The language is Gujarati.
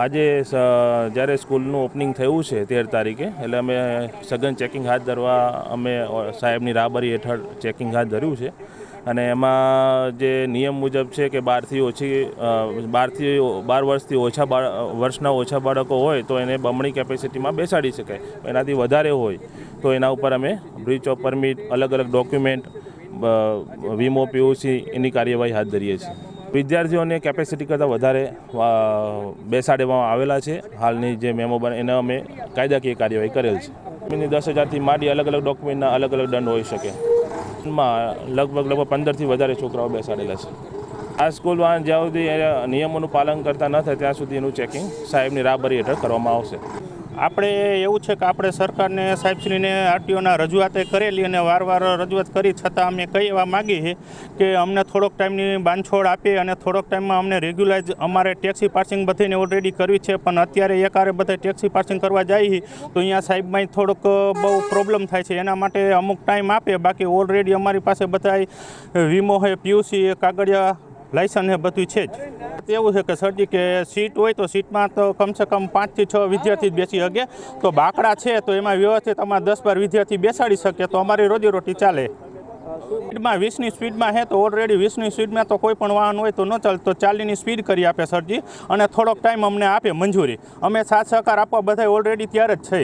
આજે જ્યારે સ્કૂલનું ઓપનિંગ થયું છે 13 તારીખે, એટલે અમે સઘન ચેકિંગ હાથ ધરવા અમે સાહેબની રાહબરી હેઠળ ચેકિંગ હાથ ધર્યું છે. અને એમાં જે નિયમ મુજબ છે કે 12 વર્ષથી વર્ષના ઓછા બાળકો હોય તો એને બમણી કેપેસિટીમાં બેસાડી શકાય. એનાથી વધારે હોય તો એના ઉપર અમે બ્રીચ ઓફ પરમિટ, અલગ અલગ ડોક્યુમેન્ટ, વીમો, પીયુસી એની કાર્યવાહી હાથ ધરીએ છીએ. વિદ્યાર્થીઓને કેપેસિટી કરતાં વધારે બેસાડવામાં આવેલા છે. હાલની જે મેમો બને એને અમે કાયદાકીય કાર્યવાહી કરેલ છે. 10,000થી માંડી અલગ અલગ ડોક્યુમેન્ટના અલગ અલગ દંડ હોઈ શકે. લગભગ 15થી વધારે છોકરાઓ બેસાડેલા છે. આ સ્કૂલમાં જ્યાં સુધી નિયમોનું પાલન કરતા ન થાય ત્યાં સુધી એનું ચેકિંગ સાહેબની રાહબરી હેઠળ કરવામાં આવશે. આપણે એવું છે કે આપણે સરકારને, સાહેબશ્રીને, આરટીઓના રજૂઆતે કરેલી અને વારવાર રજૂઆત કરી છતાં અમે કહી એવા માગીએ છીએ કે અમને થોડોક ટાઈમની બાંધછોડ આપે અને થોડોક ટાઈમમાં અમને રેગ્યુલાઇઝ અમારે ટેક્સી પાર્સિંગ બધીને ઓલરેડી કરવી છે, પણ અત્યારે એકારે બધા ટેક્સી પાર્સિંગ કરવા જઈએ તો અહીંયા સાહેબમાં થોડોક બહુ પ્રોબ્લેમ થાય છે. એના માટે અમુક ટાઈમ આપે. બાકી ઓલરેડી અમારી પાસે બધા વીમો છે, પીયુસી, કાગળિયા, લાયસન્સ એ બધું છે જ. એવું છે કે સરજી કે સીટ હોય તો સીટમાં તો કમસે કમ 5 થી 6 વિદ્યાર્થી જ બેસી શકે. તો બાકડા છે તો એમાં વ્યવસ્થિત અમારે 10-12 વિદ્યાર્થી બેસાડી શકે તો અમારી રોજીરોટી ચાલે. સ્પીડમાં 20ની સ્પીડમાં છે તો ઓલરેડી 20ની સ્પીડમાં તો કોઈ પણ વાહન હોય તો ન ચાલે, તો 40ની સ્પીડ કરી આપે સરજી અને થોડોક ટાઈમ અમને આપે મંજૂરી. અમે સાથ સહકાર આપવા બધા ઓલરેડી તૈયાર જ છે.